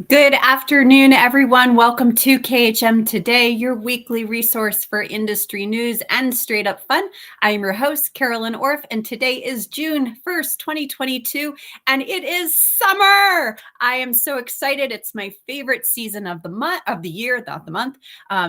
Good afternoon, everyone. Welcome to KHM Today, your weekly resource for industry news and straight up fun. I am your host, Carolyn Orff, and today is June 1st, 2022, and it is summer. I am so excited. It's my favorite season of the year, not the month,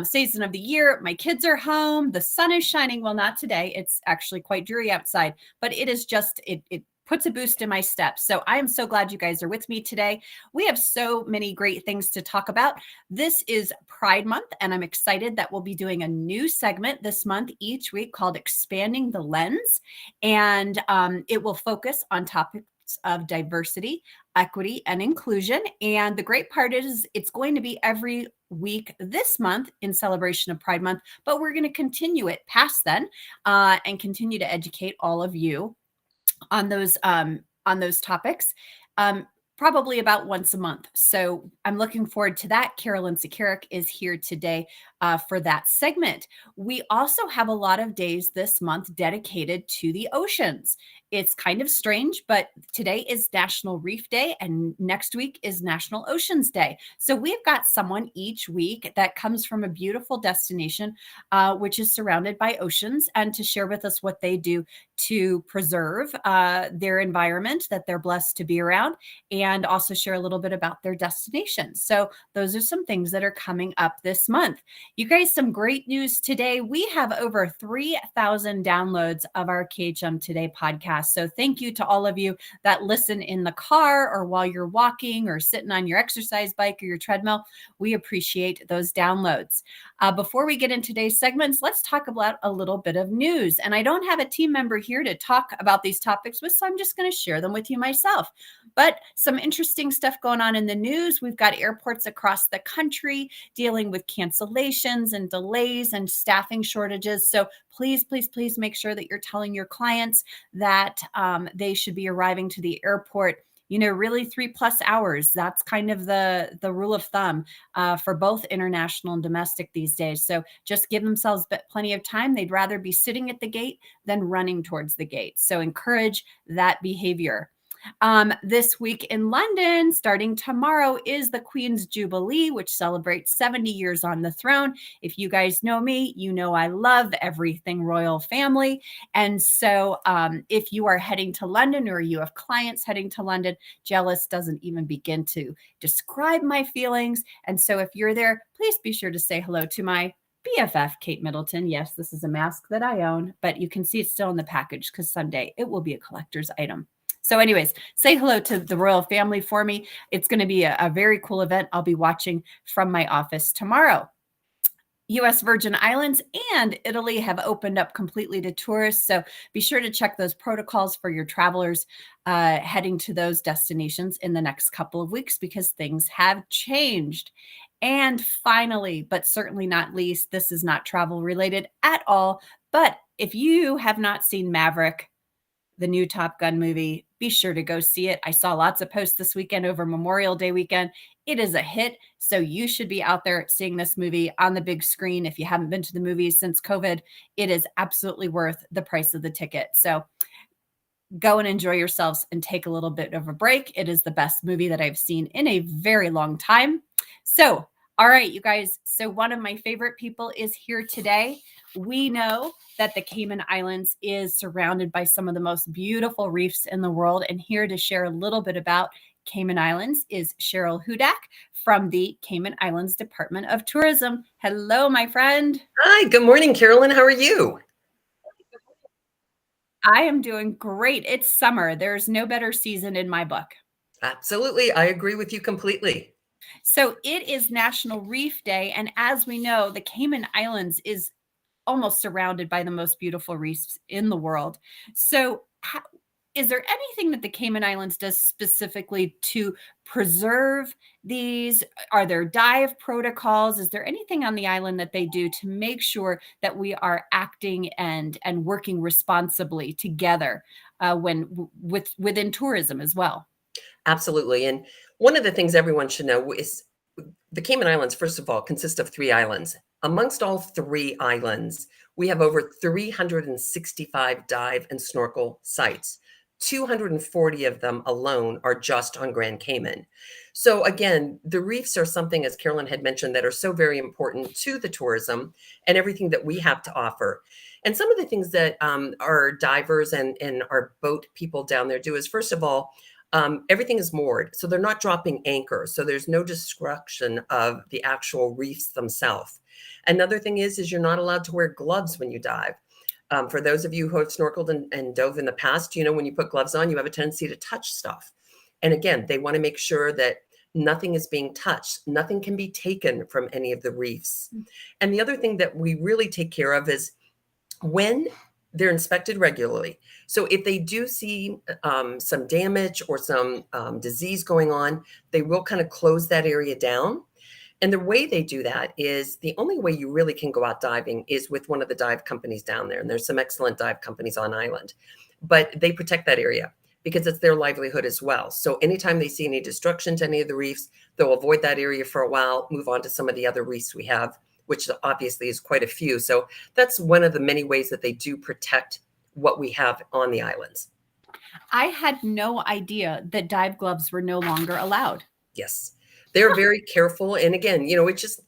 season of the year. My kids are home. The sun is shining. Well, not today. It's actually quite dreary outside, but it is just, it puts a boost in my steps. So I am so glad you guys are with me today. We have so many great things to talk about. This is Pride Month, and I'm excited that we'll be doing a new segment this month each week called Expanding the Lens. And it will focus on topics of diversity, equity, and inclusion. And the great part is it's going to be every week this month in celebration of Pride Month, but we're going to continue it past then and continue to educate all of you on those topics, probably about once a month. So I'm looking forward to that. Carolyn Sekerak is here today for that segment. We also have a lot of days this month dedicated to the oceans. It's kind of strange, but today is National Reef Day and next week is National Oceans Day. So we've got someone each week that comes from a beautiful destination, which is surrounded by oceans, and to share with us what they do to preserve their environment that they're blessed to be around, and also share a little bit about their destination. So those are some things that are coming up this month. You guys, some great news today. We have over 3,000 downloads of our KHM Today podcast. So thank you to all of you that listen in the car or while you're walking or sitting on your exercise bike or your treadmill. We appreciate those downloads. Before we get into today's segments, let's talk about a little bit of news. And I don't have a team member here to talk about these topics with, so I'm just going to share them with you myself. But some interesting stuff going on in the news. We've got airports across the country dealing with cancellations and delays and staffing shortages. So please, please, please make sure that you're telling your clients that they should be arriving to the airport, really 3+ hours. That's kind of the rule of thumb for both international and domestic these days. So just give themselves plenty of time. They'd rather be sitting at the gate than running towards the gate. So encourage that behavior. This week in London, starting tomorrow, is the Queen's Jubilee, which celebrates 70 years on the throne. If you guys know me, you know I love everything royal family. And so if you are heading to London or you have clients heading to London, jealous doesn't even begin to describe my feelings. And so if you're there, please be sure to say hello to my BFF, Kate Middleton. Yes, this is a mask that I own, but you can see it's still in the package because someday it will be a collector's item. So anyways, say hello to the royal family for me. It's going to be a very cool event. I'll be watching from my office tomorrow. US Virgin Islands and Italy have opened up completely to tourists. So be sure to check those protocols for your travelers heading to those destinations in the next couple of weeks because things have changed. And finally, but certainly not least, this is not travel related at all. But if you have not seen Maverick, the new Top Gun movie, be sure to go see it. I saw lots of posts this weekend over Memorial Day weekend. It is a hit. So you should be out there seeing this movie on the big screen. If you haven't been to the movies since COVID, it is absolutely worth the price of the ticket. So go and enjoy yourselves and take a little bit of a break. It is the best movie that I've seen in a very long time. So, all right, you guys. So one of my favorite people is here today. We know that the Cayman Islands is surrounded by some of the most beautiful reefs in the world. And here to share a little bit about Cayman Islands is Cheryl Hudak from the Cayman Islands Department of Tourism. Hello, my friend. Hi, good morning, Carolyn. How are you? I am doing great. It's summer. There's no better season in my book. Absolutely. I agree with you completely. So it is National Reef Day. And as we know, the Cayman Islands is almost surrounded by the most beautiful reefs in the world. So is there anything that the Cayman Islands does specifically to preserve these? Are there dive protocols? Is there anything on the island that they do to make sure that we are acting and working responsibly together within tourism as well? Absolutely. And one of the things everyone should know is the Cayman Islands, first of all, consist of 3 islands. Amongst all 3 islands, we have over 365 dive and snorkel sites. 240 of them alone are just on Grand Cayman. So again, the reefs are something, as Carolyn had mentioned, that are so very important to the tourism and everything that we have to offer. And some of the things that our divers and our boat people down there do is, first of all, everything is moored. So they're not dropping anchor. So there's no destruction of the actual reefs themselves. Another thing is you're not allowed to wear gloves when you dive. For those of you who have snorkeled and dove in the past, when you put gloves on, you have a tendency to touch stuff. And again, they want to make sure that nothing is being touched. Nothing can be taken from any of the reefs. And the other thing that we really take care of is when they're inspected regularly. So if they do see some damage or some disease going on, they will kind of close that area down. And the way they do that is the only way you really can go out diving is with one of the dive companies down there. And there's some excellent dive companies on island, but they protect that area because it's their livelihood as well. So anytime they see any destruction to any of the reefs, they'll avoid that area for a while, move on to some of the other reefs we have, which obviously is quite a few. So that's one of the many ways that they do protect what we have on the islands. I had no idea that dive gloves were no longer allowed. Yes. They're very careful. And again, you just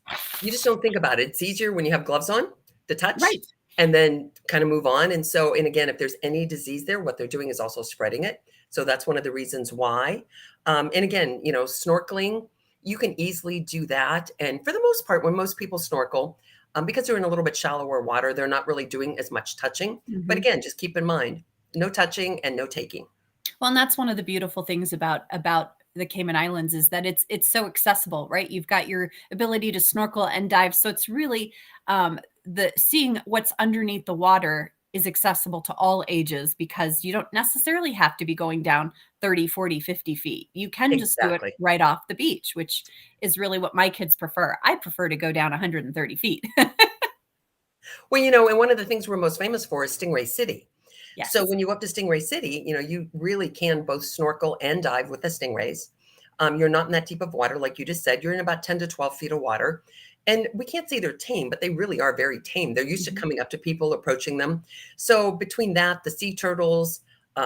don't think about it. It's easier when you have gloves on to touch Right. and then kind of move on. And so, and again, if there's any disease there, what they're doing is also spreading it. So that's one of the reasons why. And again, snorkeling, you can easily do that. And for the most part, when most people snorkel, because they're in a little bit shallower water, they're not really doing as much touching. But again, just keep in mind, no touching and no taking. Well, and that's one of the beautiful things about the Cayman Islands is that it's so accessible, right? You've got your ability to snorkel and dive. So it's really the seeing what's underneath the water is accessible to all ages because you don't necessarily have to be going down 30, 40, 50 feet. You can just do it Exactly. right off the beach, which is really what my kids prefer. I prefer to go down 130 feet. Well, and one of the things we're most famous for is Stingray City. So Yes. when you go up to Stingray City, you really can both snorkel and dive with the stingrays. You're not in that deep of water, like you just said. You're in about 10 to 12 feet of water. And we can't say they're tame, but they really are very tame. They're used to coming up to people, approaching them. So between that, the sea turtles,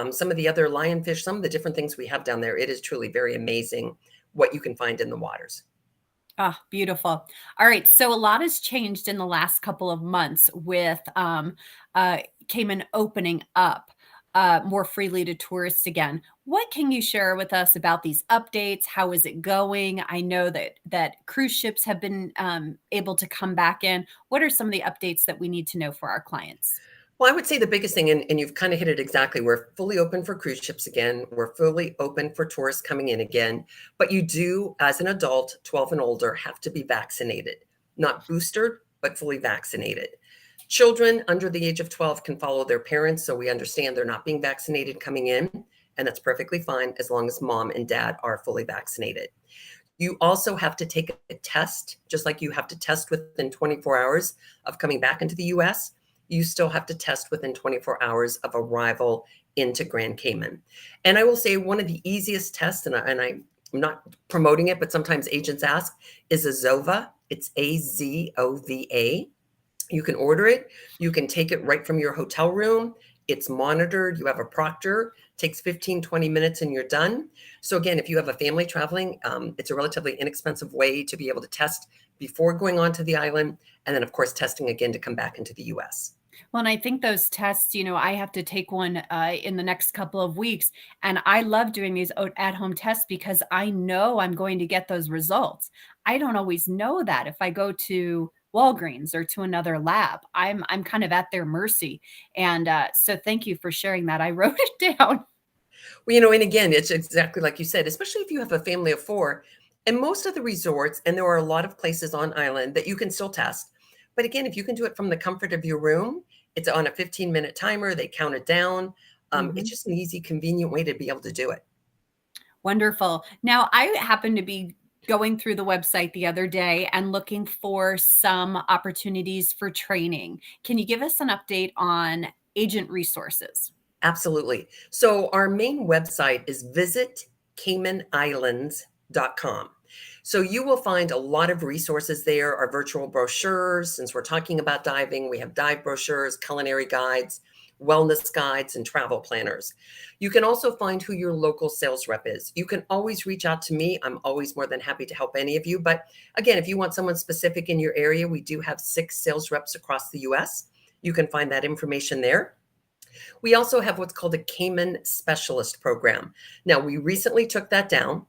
some of the other lionfish, some of the different things we have down there, it is truly very amazing what you can find in the waters. Ah, beautiful. All right. So a lot has changed in the last couple of months with Cayman opening up more freely to tourists again. What can you share with us about these updates? How is it going? I know that cruise ships have been able to come back in. What are some of the updates that we need to know for our clients? Well, I would say the biggest thing, and you've kind of hit it exactly, we're fully open for cruise ships again. We're fully open for tourists coming in again. But you do, as an adult, 12 and older, have to be vaccinated, not boosted, but fully vaccinated. Children under the age of 12 can follow their parents. So we understand they're not being vaccinated coming in. And that's perfectly fine as long as mom and dad are fully vaccinated. You also have to take a test, just like you have to test within 24 hours of coming back into the US. You still have to test within 24 hours of arrival into Grand Cayman. And I will say one of the easiest tests, and I'm not promoting it, but sometimes agents ask, is Azova. It's AZOVA. You can order it. You can take it right from your hotel room. It's monitored. You have a proctor. Takes 15, 20 minutes and you're done. So again, if you have a family traveling, it's a relatively inexpensive way to be able to test before going onto the island. And then, of course, testing again to come back into the US. Well, and I think those tests, I have to take one in the next couple of weeks. And I love doing these at-home tests because I know I'm going to get those results. I don't always know that if I go to Walgreens or to another lab. I'm kind of at their mercy. And so thank you for sharing that. I wrote it down. Well, and again, it's exactly like you said, especially if you have a family of four. And most of the resorts, and there are a lot of places on island that you can still test. But again, if you can do it from the comfort of your room, it's on a 15-minute timer. They count it down. It's just an easy, convenient way to be able to do it. Wonderful. Now, I happen to be going through the website the other day and looking for some opportunities for training. Can you give us an update on agent resources? Absolutely. So our main website is visitcaymanislands.com. So you will find a lot of resources there, our virtual brochures. Since we're talking about diving, we have dive brochures, culinary guides. wellness guides, and travel planners. You can also find who your local sales rep is. You can always reach out to me. I'm always more than happy to help any of you. But again, if you want someone specific in your area, we do have 6 sales reps across the US. You can find that information there. We also have what's called a Cayman Specialist Program. Now, we recently took that down.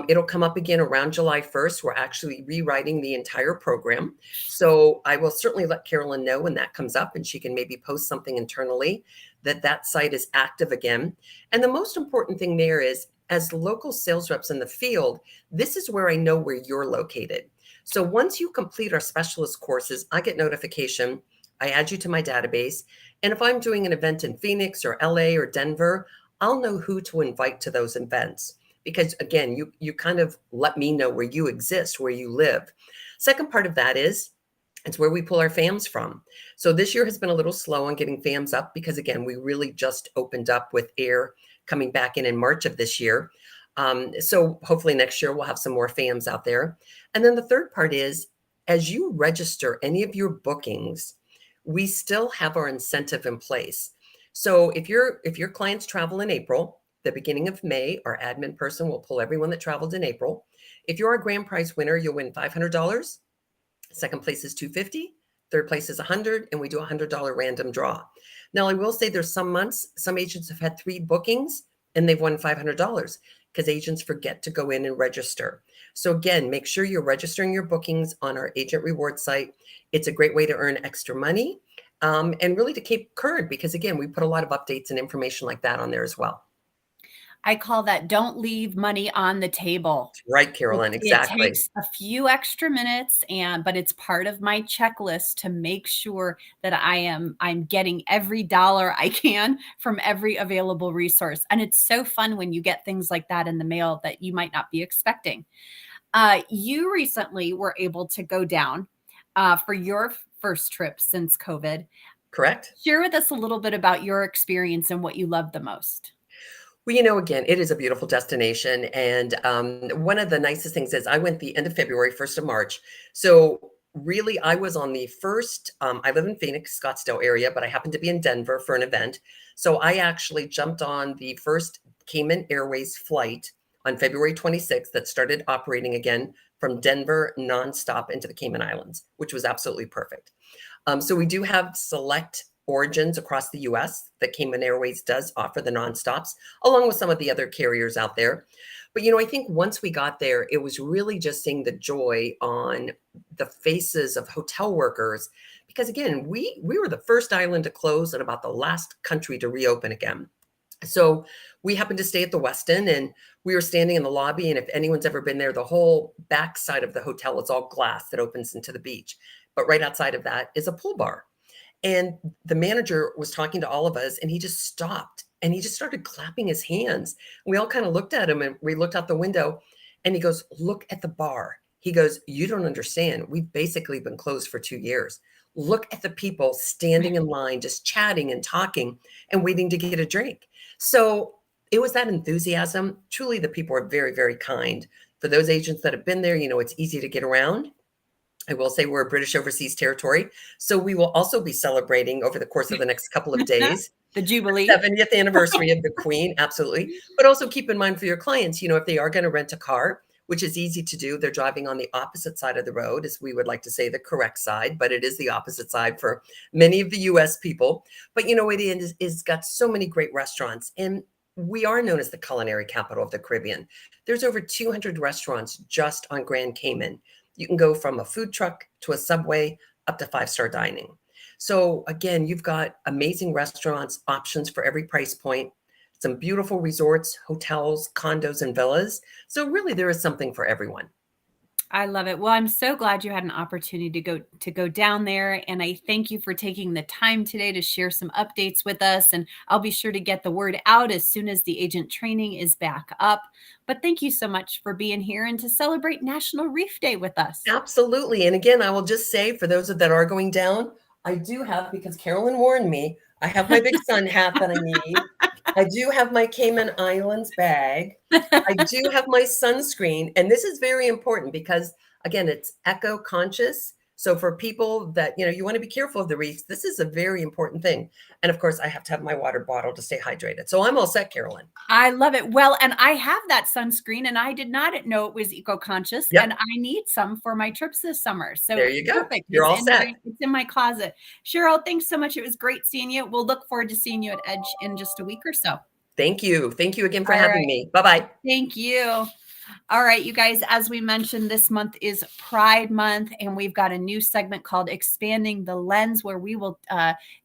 It'll come up again around July 1st. We're actually rewriting the entire program. So I will certainly let Carolyn know when that comes up, and she can maybe post something internally that that site is active again. And the most important thing there is, as local sales reps in the field, this is where I know where you're located. So once you complete our specialist courses, I get notification. I add you to my database. And if I'm doing an event in Phoenix or LA or Denver, I'll know who to invite to those events. Because again, you kind of let me know where you exist, where you live. Second part of that is, it's where we pull our FAMs from. So this year has been a little slow on getting FAMs up because again, we really just opened up with air coming back in March of this year. So hopefully next year we'll have some more FAMs out there. And then the third part is, as you register any of your bookings, we still have our incentive in place. So if your clients travel in April, the beginning of May, our admin person will pull everyone that traveled in April. If you're a grand prize winner, you'll win $500. Second place is $250. Third place is $100, and we do a $100 random draw. Now, I will say there's some months, some agents have had 3 bookings and they've won $500 because agents forget to go in and register. So again, make sure you're registering your bookings on our agent reward site. It's a great way to earn extra money and really to keep current because again, we put a lot of updates and information like that on there as well. I call that don't leave money on the table. Right, Carolyn, exactly. It takes a few extra minutes but it's part of my checklist to make sure that I'm getting every dollar I can from every available resource. And it's so fun when you get things like that in the mail that you might not be expecting. You recently were able to go down for your first trip since COVID. Correct. Share with us a little bit about your experience and what you loved the most. Well, again, it is a beautiful destination. And one of the nicest things is I went the end of February, 1st of March. So really, I was on the first, I live in Phoenix, Scottsdale area, but I happened to be in Denver for an event. So I actually jumped on the first Cayman Airways flight on February 26th that started operating again from Denver nonstop into the Cayman Islands, which was absolutely perfect. So we do have select origins across the US that Cayman Airways does offer the nonstops, along with some of the other carriers out there. But, I think once we got there, it was really just seeing the joy on the faces of hotel workers. Because again, we were the first island to close and about the last country to reopen again. So we happened to stay at the Westin and we were standing in the lobby. And if anyone's ever been there, the whole back side of the hotel is all glass that opens into the beach. But right outside of that is a pool bar. And the manager was talking to all of us and he just stopped and he just started clapping his hands. We all kind of looked at him and we looked out the window and he goes, "Look at the bar." He goes, "You don't understand. We've basically been closed for 2 years. Look at the people standing in line, just chatting and talking and waiting to get a drink." So it was that enthusiasm. Truly, the people are very, very kind. For those agents that have been there, it's easy to get around. I will say we're a British overseas territory. So we will also be celebrating over the course of the next couple of days The Jubilee. 70th anniversary of the Queen. Absolutely. But also keep in mind for your clients, if they are going to rent a car, which is easy to do, they're driving on the opposite side of the road, as we would like to say the correct side, but it is the opposite side for many of the US people. But it is got so many great restaurants. And we are known as the culinary capital of the Caribbean. There's over 200 restaurants just on Grand Cayman. You can go from a food truck to a Subway up to 5-star dining. So again, you've got amazing restaurants, options for every price point, some beautiful resorts, hotels, condos, and villas. So really there is something for everyone. I love it. Well, I'm so glad you had an opportunity to go down there. And I thank you for taking the time today to share some updates with us. And I'll be sure to get the word out as soon as the agent training is back up. But thank you so much for being here and to celebrate National Reef Day with us. Absolutely. And again, I will just say for those that are going down, I do have, because Carolyn warned me, I have my big sun hat that I need. I do have my Cayman Islands bag. I do have my sunscreen. And this is very important because, again, it's eco-conscious. So for people that, you want to be careful of the reefs, this is a very important thing. And of course, I have to have my water bottle to stay hydrated. So I'm all set, Carolyn. I love it. Well, and I have that sunscreen, and I did not know it was eco-conscious, Yep. and I need some for my trips this summer. So There you go. perfect. You're all set. It's in my closet. Cheryl, thanks so much. It was great seeing you. We'll look forward to seeing you at Edge in just a week or so. Thank you. Thank you again for All having right. me. Bye-bye. Thank you. All right, you guys, as we mentioned, this month is Pride Month, and we've got a new segment called Expanding the Lens, where we will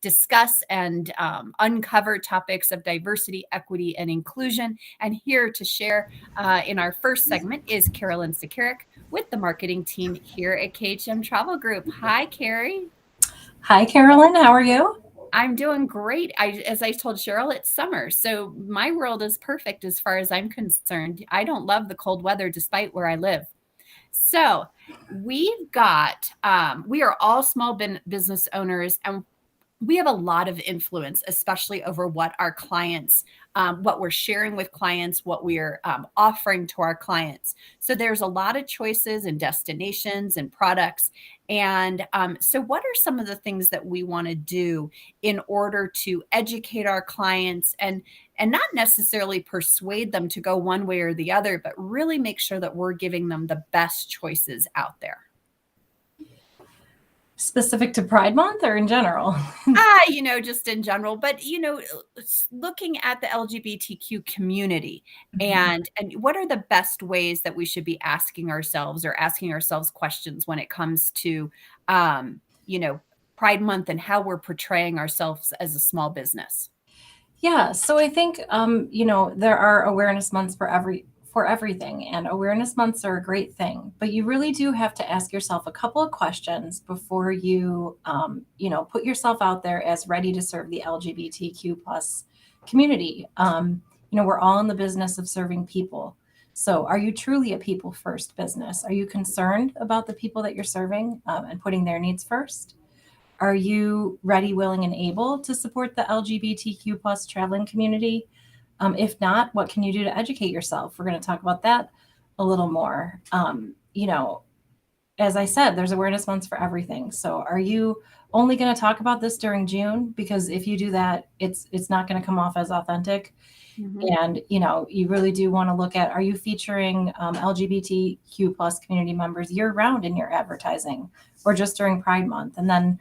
discuss and uncover topics of diversity, equity, and inclusion. And here to share in our first segment is Carolyn Sekerak with the marketing team here at KHM Travel Group. Hi, Carrie. Hi, Carolyn. How are you? I'm doing great. As I told Cheryl, it's summer, so my world is perfect as far as I'm concerned. I don't love the cold weather despite where I live. So we've got, we are all small business owners, and we have a lot of influence, especially over what our clients, what we're sharing with clients, what we're offering to our clients. So there's a lot of choices and destinations and products. And so what are some of the things that we want to do in order to educate our clients and not necessarily persuade them to go one way or the other, but really make sure that we're giving them the best choices out there? Specific to Pride Month or in general? Just in general, but, looking at the LGBTQ community and what are the best ways that we should be asking ourselves questions when it comes to, Pride Month and how we're portraying ourselves as a small business? Yeah. So I think, there are awareness months for everything, and awareness months are a great thing, but you really do have to ask yourself a couple of questions before you, put yourself out there as ready to serve the LGBTQ plus community. We're all in the business of serving people. So are you truly a people first business? Are you concerned about the people that you're serving and putting their needs first? Are you ready, willing, and able to support the LGBTQ plus traveling community? If not, what can you do to educate yourself? We're going to talk about that a little more. As I said, there's awareness months for everything. So are you only going to talk about this during June? Because if you do that, it's not going to come off as authentic. Mhm. And, you really do want to look at, are you featuring LGBTQ plus community members year round in your advertising or just during Pride Month? And then,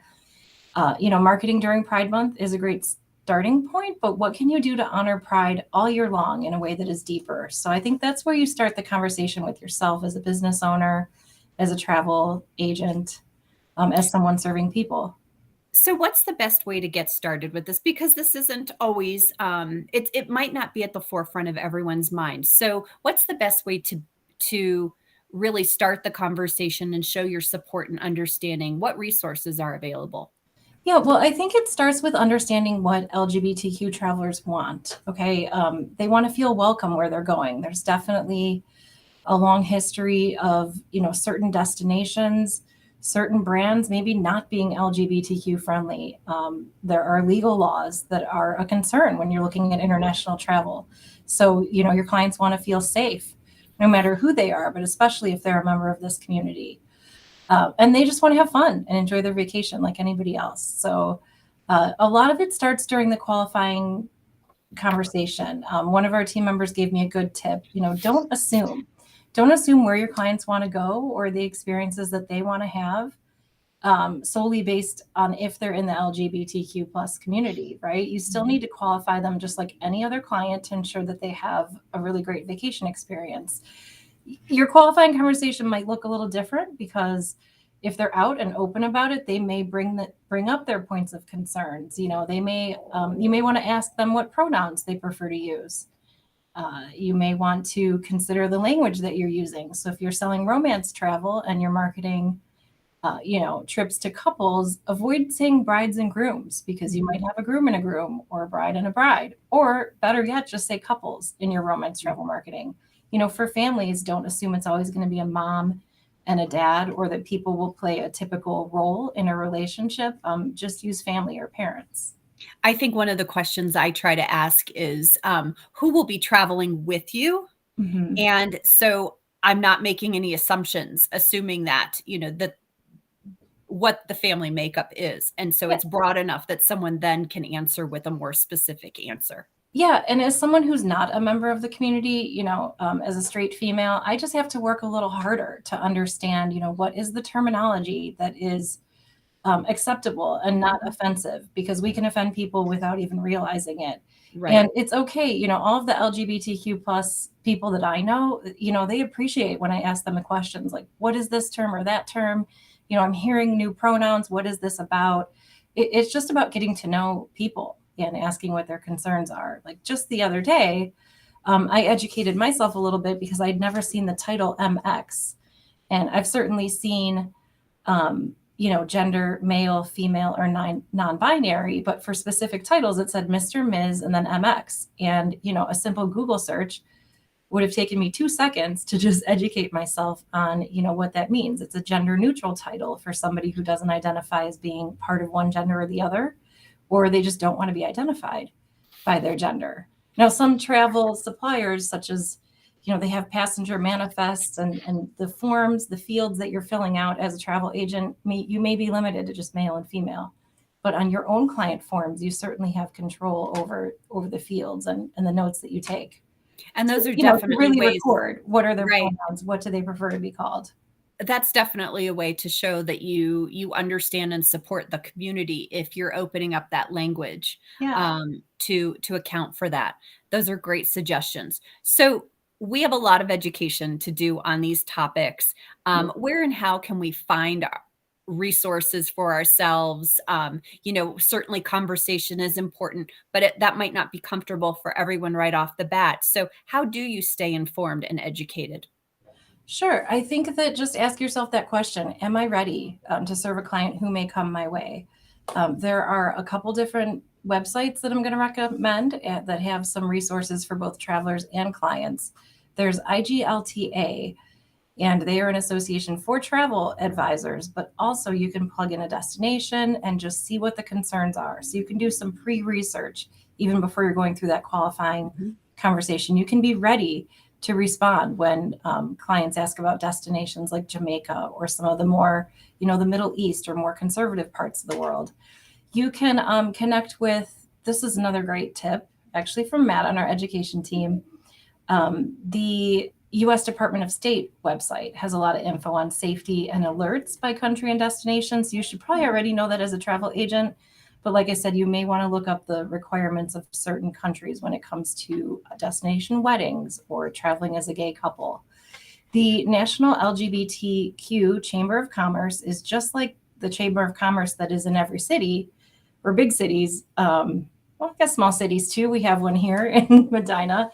marketing during Pride Month is a great starting point, but what can you do to honor Pride all year long in a way that is deeper? So I think that's where you start the conversation with yourself as a business owner, as a travel agent, as someone serving people. So what's the best way to get started with this? Because this isn't always, it might not be at the forefront of everyone's mind. So what's the best way to really start the conversation and show your support and understanding what resources are available? Yeah, well, I think it starts with understanding what LGBTQ travelers want. Okay. They want to feel welcome where they're going. There's definitely a long history of, certain destinations, certain brands maybe not being LGBTQ friendly. There are legal laws that are a concern when you're looking at international travel. So, your clients want to feel safe no matter who they are, but especially if they're a member of this community. And they just want to have fun and enjoy their vacation like anybody else. So a lot of it starts during the qualifying conversation. One of our team members gave me a good tip. Don't assume. Don't assume where your clients want to go or the experiences that they want to have solely based on if they're in the LGBTQ plus community, right? You still need to qualify them just like any other client to ensure that they have a really great vacation experience. Your qualifying conversation might look a little different because if they're out and open about it, they may bring up their points of concerns. They may you may want to ask them what pronouns they prefer to use. You may want to consider the language that you're using. So if you're selling romance travel and you're marketing, trips to couples, avoid saying brides and grooms because you might have a groom and a groom or a bride and a bride, or better yet, just say couples in your romance travel marketing. For families, don't assume it's always going to be a mom and a dad or that people will play a typical role in a relationship. Just use family or parents. I think one of the questions I try to ask is who will be traveling with you? Mm-hmm. And so I'm not making any assumptions, assuming that, that what the family makeup is. And so it's broad enough that someone then can answer with a more specific answer. Yeah. And as someone who's not a member of the community, as a straight female, I just have to work a little harder to understand, what is the terminology that is acceptable and not offensive, because we can offend people without even realizing it. Right. And it's okay. All of the LGBTQ plus people that I know, they appreciate when I ask them the questions like, what is this term or that term? I'm hearing new pronouns. What is this about? It's just about getting to know people and asking what their concerns are. Like just the other day, I educated myself a little bit because I'd never seen the title MX. And I've certainly seen, gender, male, female, or non-binary, but for specific titles, it said Mr., Ms., and then MX. And, a simple Google search would have taken me 2 seconds to just educate myself on, what that means. It's a gender neutral title for somebody who doesn't identify as being part of one gender or the other, or they just don't want to be identified by their gender. Now, some travel suppliers, such as, they have passenger manifests and the forms, the fields that you're filling out as a travel agent, you may be limited to just male and female. But on your own client forms, you certainly have control over the fields and the notes that you take. And those are definitely really ways. Record what are their Right. pronouns, what do they prefer to be called. That's definitely a way to show that you understand and support the community if you're opening up that language to account for that. Those are great suggestions. So we have a lot of education to do on these topics. Where and how can we find resources for ourselves? Certainly conversation is important, but that might not be comfortable for everyone right off the bat. So how do you stay informed and educated? Sure. I think that just ask yourself that question. Am I ready to serve a client who may come my way? There are a couple different websites that I'm going to recommend that have some resources for both travelers and clients. There's IGLTA, and they are an association for travel advisors, but also you can plug in a destination and just see what the concerns are. So you can do some pre-research even before you're going through that qualifying conversation. You can be ready to respond when clients ask about destinations like Jamaica or some of the more, the Middle East or more conservative parts of the world. You can connect with, this is another great tip, actually from Matt on our education team. The U.S. Department of State website has a lot of info on safety and alerts by country and destination. So you should probably already know that as a travel agent. But like I said, you may want to look up the requirements of certain countries when it comes to destination weddings or traveling as a gay couple. The National LGBTQ Chamber of Commerce is just like the Chamber of Commerce that is in every city or big cities. I guess small cities too. We have one here in Medina,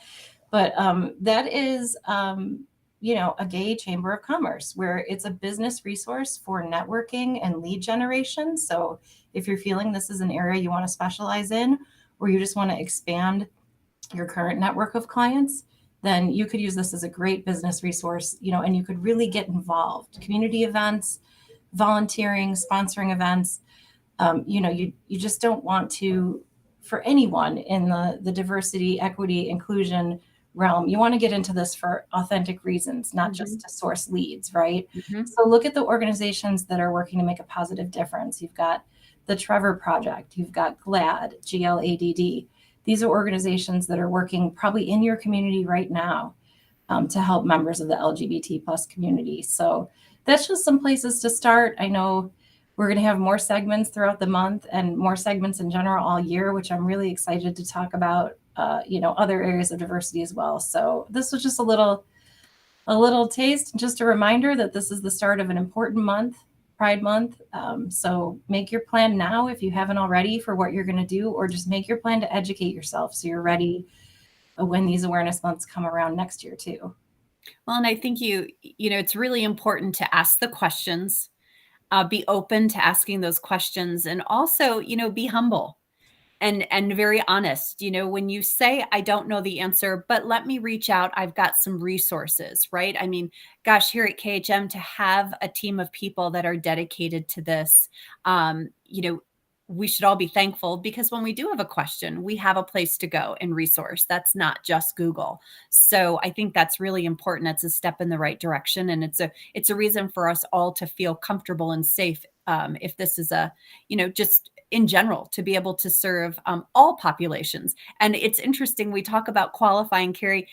but that is, a gay chamber of commerce where it's a business resource for networking and lead generation. So if you're feeling this is an area you want to specialize in, or you just want to expand your current network of clients, then you could use this as a great business resource, and you could really get involved. Community events, volunteering, sponsoring events. You just don't want to, for anyone in the diversity, equity, inclusion realm, you want to get into this for authentic reasons, not just to source leads, right? So look at the organizations that are working to make a positive difference. You've got the Trevor Project, you've got GLAD, GLADD. These are organizations that are working probably in your community right now to help members of the LGBT plus community. So that's just some places to start. I know we're going to have more segments throughout the month and more segments in general all year, which I'm really excited to talk about, other areas of diversity as well. So this was just a little taste, just a reminder that this is the start of an important month, Pride Month. So make your plan now if you haven't already for what you're going to do, or just make your plan to educate yourself so you're ready when these awareness months come around next year too. Well, and I think it's really important to ask the questions, be open to asking those questions, and also, be humble and very honest. When you say, I don't know the answer, but let me reach out, I've got some resources, right? I mean, gosh, here at KHM, to have a team of people that are dedicated to this, we should all be thankful, because when we do have a question, we have a place to go and resource. That's not just Google. So I think that's really important. It's a step in the right direction. And it's a reason for us all to feel comfortable and safe. If this is just in general, to be able to serve all populations. And it's interesting, we talk about qualifying, Carrie.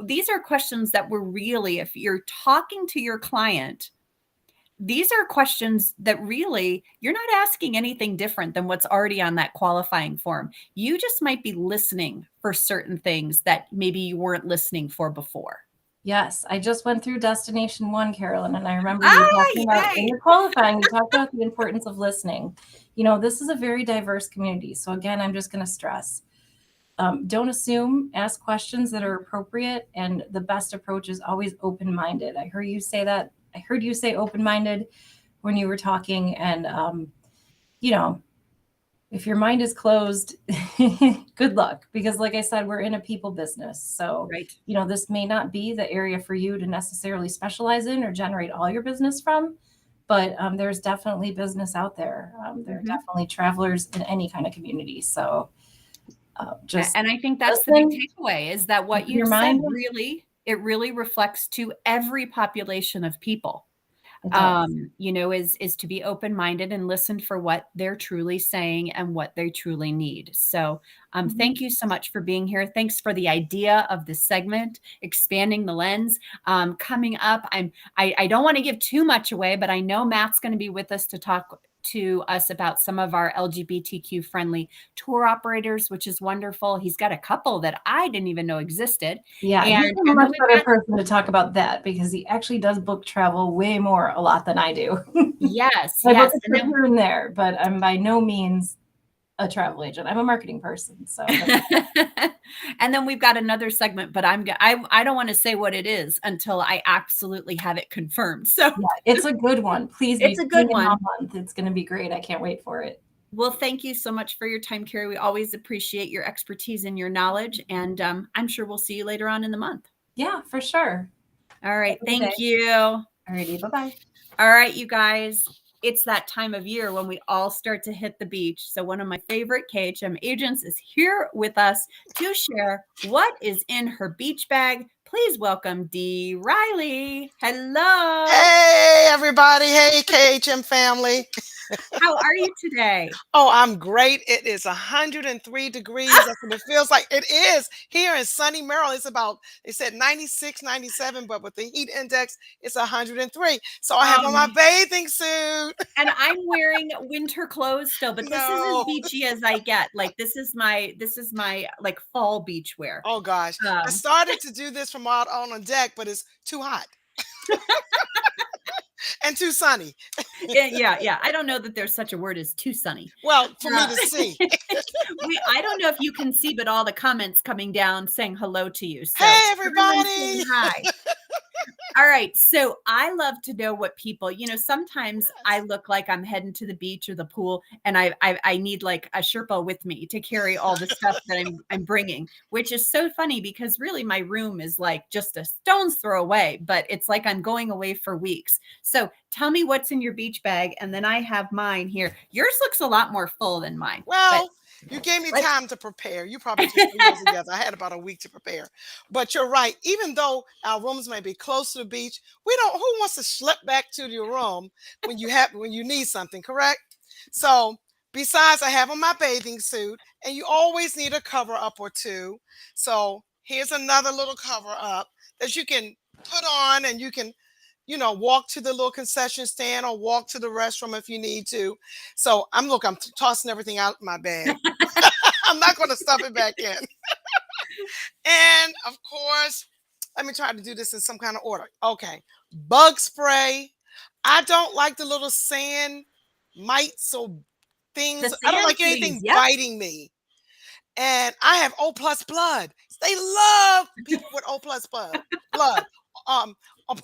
These are questions that were really, if you're talking to your client, these are questions that really, you're not asking anything different than what's already on that qualifying form. You just might be listening for certain things that maybe you weren't listening for before. Yes, I just went through Destination 1, Carolyn, and I remember you talking about in your qualifying, you talked about the importance of listening. This is a very diverse community. So again, I'm just going to stress, don't assume, ask questions that are appropriate, and the best approach is always open-minded. I heard you say that. I heard you say open-minded when you were talking, and if your mind is closed, good luck, because like I said, we're in a people business. So, right. This may not be the area for you to necessarily specialize in or generate all your business from, but there's definitely business out there. There are definitely travelers in any kind of community. So and I think that's the big takeaway, is that what you said really reflects to every population of people. Is to be open-minded and listen for what they're truly saying and what they truly need. So thank you so much for being here. Thanks for the idea of this segment, expanding the lens. Coming up, I don't want to give too much away, but I know Matt's going to be with us to talk to us about some of our LGBTQ friendly tour operators, which is wonderful. He's got a couple that I didn't even know existed. Yeah, he's a much better person to talk about that, because he actually does book travel way more a lot than I do. Yes, I book a trip here and there, but I'm by no means a travel agent. I'm a marketing person. So, and then we've got another segment, but I don't want to say what it is until I absolutely have it confirmed. So yeah, it's a good one. Please, it's a good one. It's going to be great. I can't wait for it. Well, thank you so much for your time, Carrie. We always appreciate your expertise and your knowledge, and I'm sure we'll see you later on in the month. Yeah, for sure. All right. Thank you. All righty. Bye-bye. All right, you guys. It's that time of year when we all start to hit the beach. So one of my favorite KHM agents is here with us to share what is in her beach bag. Please welcome Dee Riley. Hello. Hey, everybody. Hey, KHM family. How are you today? Oh, I'm great. It is 103 degrees. That's what it feels like. It is here in sunny Maryland. It's about, they said 96, 97, but with the heat index, it's 103. So I have on my bathing suit. And I'm wearing winter clothes still, but this is as beachy as I get. Like this is my like fall beach wear. Oh gosh. I started to do this from out on the deck, but it's too hot. And too sunny. Yeah. I don't know that there's such a word as too sunny. Well, for me to see. I don't know if you can see, but all the comments coming down saying hello to you. So hey, everybody. Hi. All right. So I love to know what people, sometimes I look like I'm heading to the beach or the pool, and I need like a Sherpa with me to carry all the stuff that I'm bringing, which is so funny because really my room is like just a stone's throw away, but it's like I'm going away for weeks. So tell me what's in your beach bag. And then I have mine here. Yours looks a lot more full than mine. Well, you gave me time to prepare. You probably just put those together. I had about a week to prepare. But you're right. Even though our rooms may be close to the beach, who wants to schlep back to your room when you need something, correct? So besides, I have on my bathing suit, and you always need a cover up or two. So here's another little cover up that you can put on, and you can walk to the little concession stand or walk to the restroom if you need to. So I'm tossing everything out of my bag. I'm not going to stuff it back in. And of course, let me try to do this in some kind of order. Okay. Bug spray. I don't like the little sand mites or things. I don't like anything biting me. And I have O+ blood. They love people with O+ blood.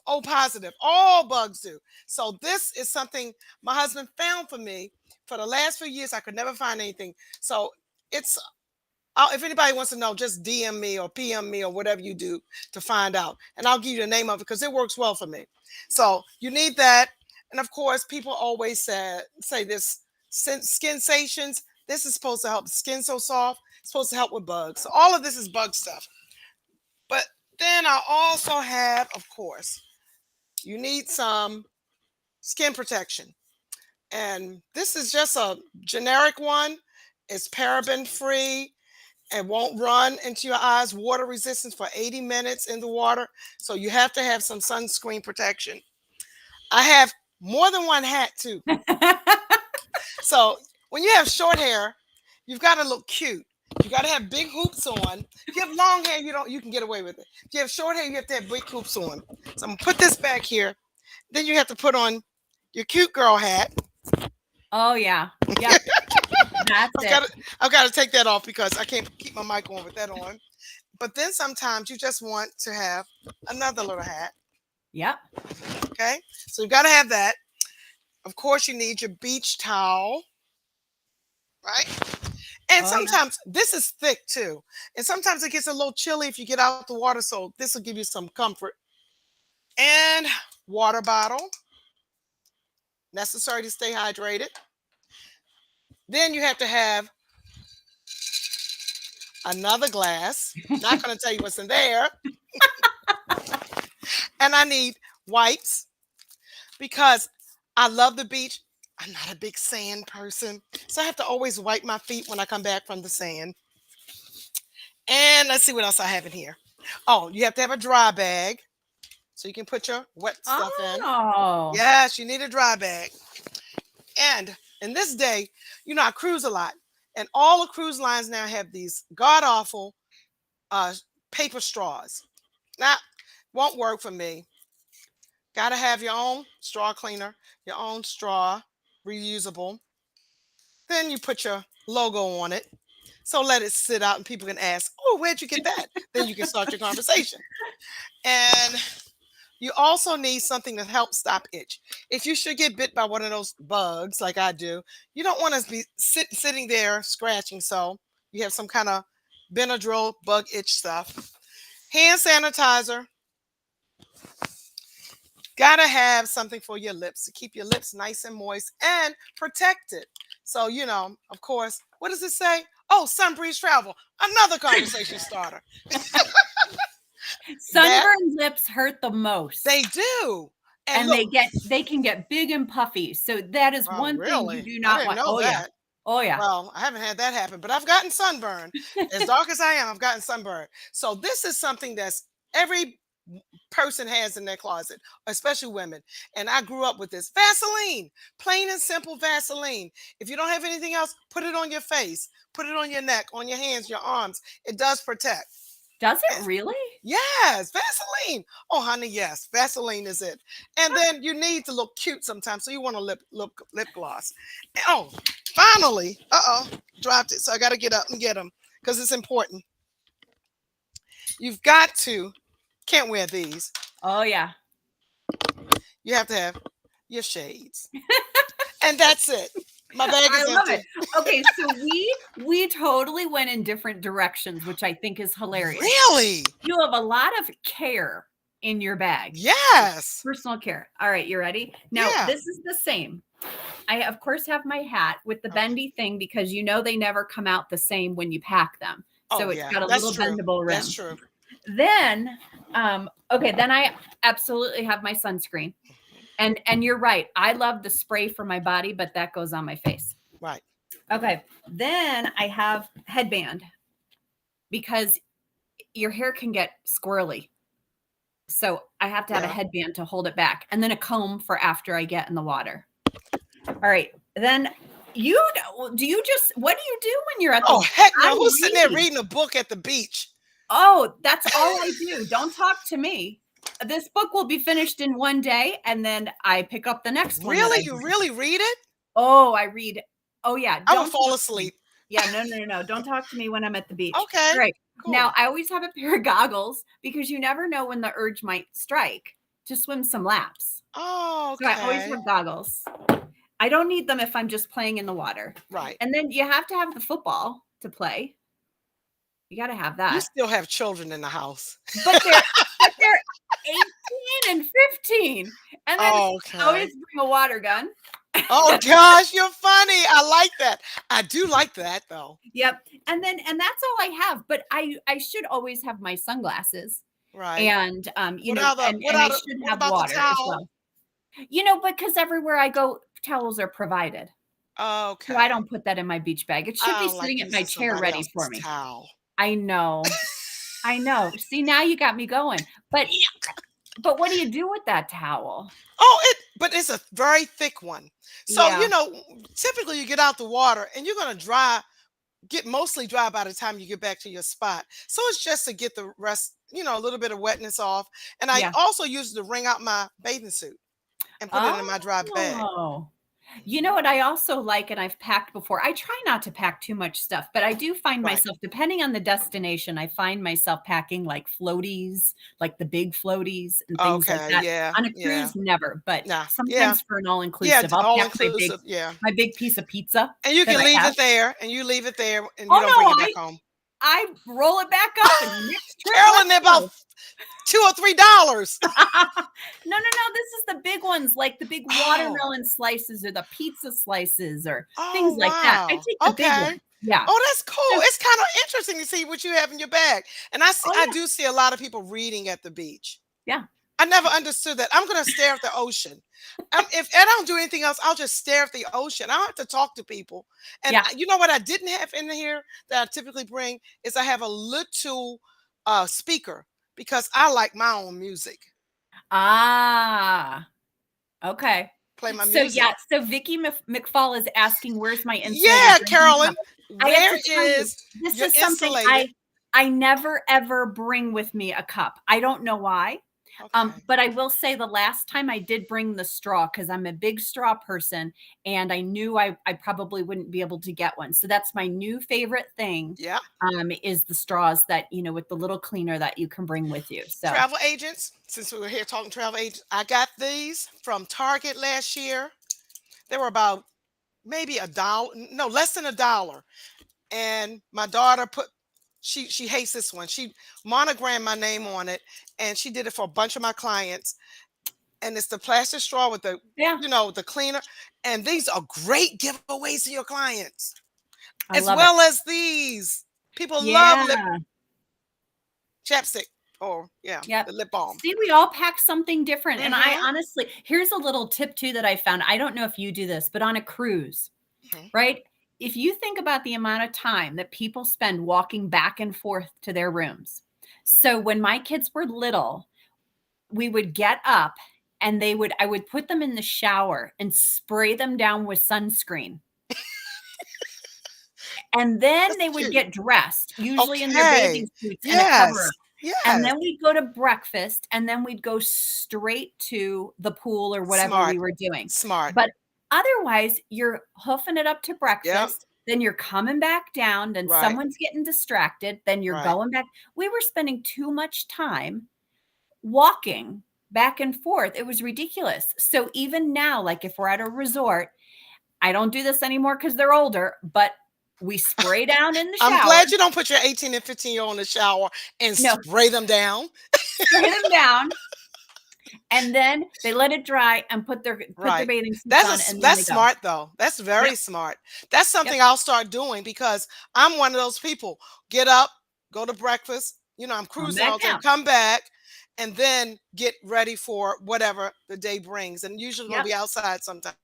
O positive. All bugs do. So this is something my husband found for me for the last few years. I could never find anything. So it's, if anybody wants to know, just DM me or PM me or whatever you do to find out. And I'll give you the name of it because it works well for me. So you need that. And of course, people always say this Cancelations. This is supposed to help the skin so soft. It's supposed to help with bugs. So all of this is bug stuff. But then I also have, of course, you need some skin protection. And this is just a generic one. It's paraben free. It won't run into your eyes. Water resistance for 80 minutes in the water. So you have to have some sunscreen protection. I have more than one hat too. So when you have short hair, you've got to look cute. You got to have big hoops on. If you have long hair, you can get away with it. If you have short hair, you have to have big hoops on. So I'm gonna put this back here. Then you have to put on your cute girl hat. Oh yeah. Yeah. That's I've got to take that off because I can't keep my mic on with that on. But then sometimes you just want to have another little hat. Yep. Okay. So you've got to have that. Of course, you need your beach towel. Right. And sometimes this is thick too. And sometimes it gets a little chilly if you get out the water. So this will give you some comfort. And water bottle. Necessary to stay hydrated. Then you have to have another glass. Not going to tell you what's in there. And I need wipes because I love the beach. I'm not a big sand person. So I have to always wipe my feet when I come back from the sand. And let's see what else I have in here. Oh, you have to have a dry bag so you can put your wet stuff in. Oh. Yes, you need a dry bag. And in this day, I cruise a lot. And all the cruise lines now have these god-awful paper straws. That won't work for me. Got to have your own straw cleaner, your own straw, reusable. Then you put your logo on it. So let it sit out and people can ask, oh, where'd you get that? Then you can start your conversation. And you also need something to help stop itch. If you should get bit by one of those bugs like I do, you don't want to be sitting there scratching. So you have some kind of Benadryl bug itch stuff. Hand sanitizer. Got to have something for your lips to keep your lips nice and moist and protected. So, of course, what does it say? Oh, Sunbreeze Travel, another conversation starter. Sunburned lips hurt the most. They do. And look, they can get big and puffy. So that is one thing you do not want. Oh, yeah. Oh, yeah. Well, I haven't had that happen, but I've gotten sunburn. As dark as I am, I've gotten sunburn. So this is something that's every person has in their closet, especially women. And I grew up with this. Vaseline, plain and simple Vaseline. If you don't have anything else, put it on your face, put it on your neck, on your hands, your arms. It does protect. Does it really? Yes, Vaseline. Oh, honey, yes, Vaseline is it. And then you need to look cute sometimes, so you want a lip gloss. And, oh, finally, dropped it. So I got to get up and get them because it's important. You've got to. Can't wear these. Oh, yeah. You have to have your shades. And that's it. My bag is love empty. It. Okay, so we totally went in different directions, which I think is hilarious. Really? You have a lot of care in your bag. Yes. Personal care. All right, you ready? Now, This is the same. I, of course, have my hat with the bendy thing because they never come out the same when you pack them. So it's got a little bendable rim. That's true. Then, then I absolutely have my sunscreen. And you're right. I love the spray for my body, but that goes on my face. Right. Okay. Then I have headband because your hair can get squirrely. So I have to have a headband to hold it back. And then a comb for after I get in the water. All right. Then what do you do when you're at the beach? Heck no. Who's sitting there reading a book at the beach? Oh, that's all I do. Don't talk to me. This book will be finished in one day, and then I pick up the next one. Really? You really read it? Oh, I read. Oh, yeah. I will fall asleep. Yeah, no. Don't talk to me when I'm at the beach. Okay. Right. Cool. Now, I always have a pair of goggles because you never know when the urge might strike to swim some laps. Oh, okay. So I always have goggles. I don't need them if I'm just playing in the water. Right. And then you have to have the football to play. You got to have that. You still have children in the house. But they're 18 and 15. And then I always bring a water gun. Oh gosh, you're funny. I like that. I do like that though. Yep. And that's all I have. But I should always have my sunglasses, Right. and What about the and I should what have about the water as towel? well. Because everywhere I go, towels are provided. So I Okay. don't put that in my beach bag. It should I be don't like sitting at my using chair somebody ready for else's me. towel. I know. I know. See, now you got me going. But what do you do with that towel? Oh, but it's a very thick one. So, Yeah. typically you get out the water and you're gonna get mostly dry by the time you get back to your spot. So it's just to get the rest, a little bit of wetness off. And I Yeah. also use it to wring out my bathing suit and put it in my dry bag. Oh. You know what I also like, and I've packed before. I try not to pack too much stuff, but I do find Right. myself, depending on the destination, I find myself packing like floaties, like the big floaties and things like Okay, that. yeah, On a yeah. cruise, never, but Nah, yeah. sometimes for an Yeah, all-inclusive, I'll all pack inclusive. Yeah. my big piece of pizza And you that can I leave have. it there and you leave it there and you Oh don't bring no, it back home. I roll it back up and next trip. Carolyn, they're let's about $2 or $3. No. This is the big ones, like the big watermelon slices or the pizza slices or things Oh, like that. I wow. take the big Okay. ones. Yeah. Oh, that's cool. So- It's kind of interesting to see what you have in your bag. And I Oh, I yeah. do see a lot of people reading at the beach. Yeah. I never understood that. I'm going to stare at the ocean. If I don't do anything else, I'll just stare at the ocean. I don't have to talk to people. And Yeah. you know what I didn't have in here that I typically bring is I have a little speaker because I like my own music. Ah, okay. Play my So music. yeah, so Vicky McFall is asking, "Where's my insulated Yeah, drinking Carolyn, cup?" I have where to tell you, is this your is something insulated? I never ever bring with me a cup. I don't know why. Okay. But I will say the last time I did bring the straw because I'm a big straw person, and I knew I probably wouldn't be able to get one. So that's my new favorite thing. Yeah. Is the straws that with the little cleaner that you can bring with you. So Travel agents, since we were here talking travel agents, I got these from Target last year. They were about maybe $1, no, less than $1. And my daughter she hates this one. She monogrammed my name on it, and she did it for a bunch of my clients. And it's the plastic straw with the yeah, the cleaner. And these are great giveaways to your clients, I as love well as these. People love lip Yeah. chapstick, or Yep. the lip balm. See, we all pack something different. And I Mhm. honestly, here's a little tip too that I found. I don't know if you do this, but on a cruise, Mhm. right? If you think about the amount of time that people spend walking back and forth to their rooms. So when my kids were little, we would get up and I would put them in the shower and spray them down with sunscreen. And then That's they would cute. get dressed, usually in their Okay. bathing suits and a cover Yes. up. Yes. And then we'd go to breakfast, and then we'd go straight to the pool or whatever Smart. we were doing. Smart. But otherwise, you're hoofing it up to Yep. breakfast, then you're coming back down, then Right. someone's getting distracted, then you're Right. going back. We were spending too much time walking back and forth. It was ridiculous. So even now, like if we're at a resort, I don't do this anymore because they're older, but we spray down in the shower. I'm glad you don't put your 18 and 15-year-old in the shower and No. spray them down. Spray them down, and then they let it dry and put their Right. bathing suits on, and then That's they go. smart though. That's very smart. That's something I'll start doing because I'm one of those people. Get up, go to breakfast. I'm cruising back all the time. down. Come back, and then get ready for whatever the day brings. And usually we'll Yep. be outside sometime.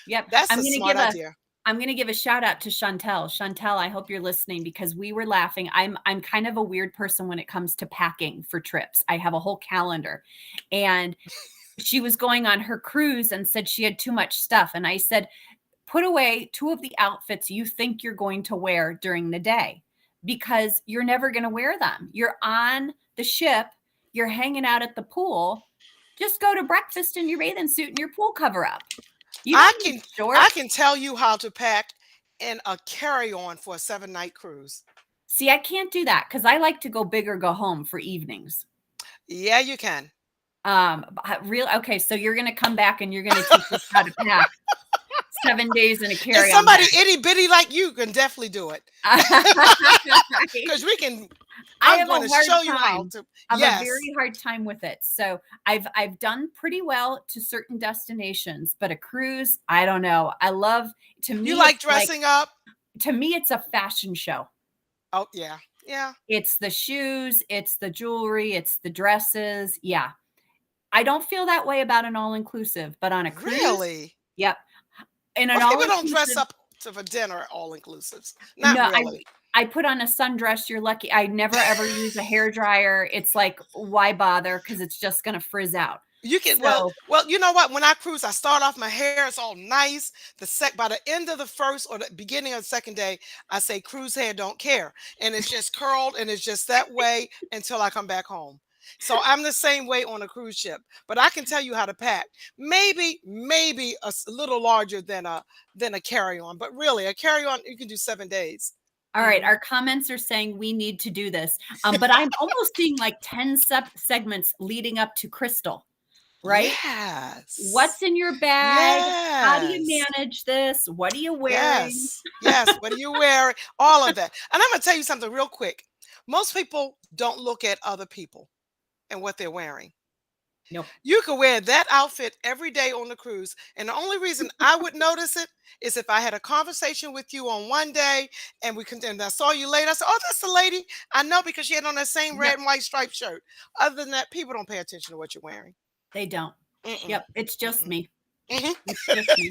Yep. That's I'm a gonna smart give idea. I'm going to give a shout out to Chantel. Chantel, I hope you're listening because we were laughing. I'm kind of a weird person when it comes to packing for trips. I have a whole calendar, and she was going on her cruise and said she had too much stuff. And I said, put away 2 of the outfits you think you're going to wear during the day because you're never going to wear them. You're on the ship. You're hanging out at the pool. Just go to breakfast in your bathing suit and your pool cover up. You don't need shorts. I can tell you how to pack in a carry-on for a 7-night cruise. See, I can't do that because I like to go big or go home for evenings. Yeah, you can. Okay, so you're gonna come back and you're gonna teach us how to pack 7 days in a And carry-on somebody bag. itty bitty like you can definitely do it. Because we can I I'm have a going to hard show you how time. to. I have Yes. a very hard time with it. So I've done pretty well to certain destinations, but a cruise, I don't know. I love, to me, You like it's like, dressing up? to me, it's a fashion show. Oh, yeah. Yeah. It's the shoes, it's the jewelry, it's the dresses. Yeah. I don't feel that way about an all-inclusive, but on a cruise, Really? yep. In an Most people don't dress all-inclusive, up for dinner at all inclusives. Not no, really. I put on a sundress. You're lucky. I never ever use a hair dryer. It's like, why bother? Because it's just gonna frizz out. You can So well, you know what? When I cruise, I start off my hair is all nice. By the end of the first or the beginning of the second day, I say cruise hair don't care. And it's just curled and it's just that way until I come back home. So I'm the same way on a cruise ship, but I can tell you how to pack. Maybe a little larger than a carry-on, but really a carry-on you can do 7 days. all right, Mhm. our comments are saying we need to do this. But I'm almost seeing like 10 segments leading up to Crystal, right? Yes. What's in your bag? How do you Yes. manage this? What are you wearing? Yes. Yes. What are you wearing? All of that. And I'm going to tell you something real quick. Most people don't look at other people and what they're wearing. No. You can wear that outfit every day on the cruise. And the only reason I would notice it is if I had a conversation with you on one day and and I saw you later. I said, oh, that's the lady. I know because she had on that same red Yep, and white striped shirt. Other than that, people don't pay attention to what you're wearing. they don't. Mm-mm, Yep, it's just mm-mm. me. Mhm. It's just me.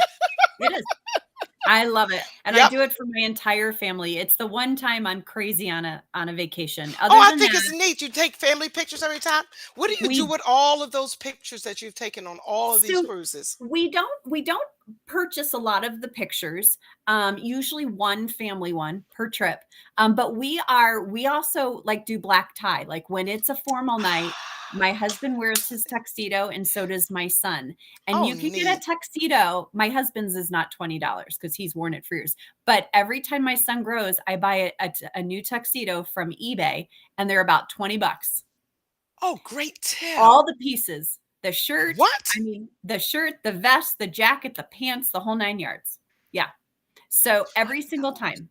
It is. I love it. And I Yep. do it for my entire family. It's the one time I'm crazy on a vacation. Oh, Other I than think that, it's neat. You take family pictures every time. What do you do we with all of those pictures that you've taken on all of these so cruises? we don't purchase a lot of the pictures. Usually one family one per trip. But we also like do black tie. Like when it's a formal night, my husband wears his tuxedo and so does my son. And Oh, you can get a neat. tuxedo. My husband's is not $20 because he's worn it for years. But every time my son grows, I buy a new tuxedo from eBay and they're about $20. Oh, great tip. All the pieces, the shirt, What? the shirt, the vest, the jacket, the pants, the whole 9 yards. Yeah. So every single time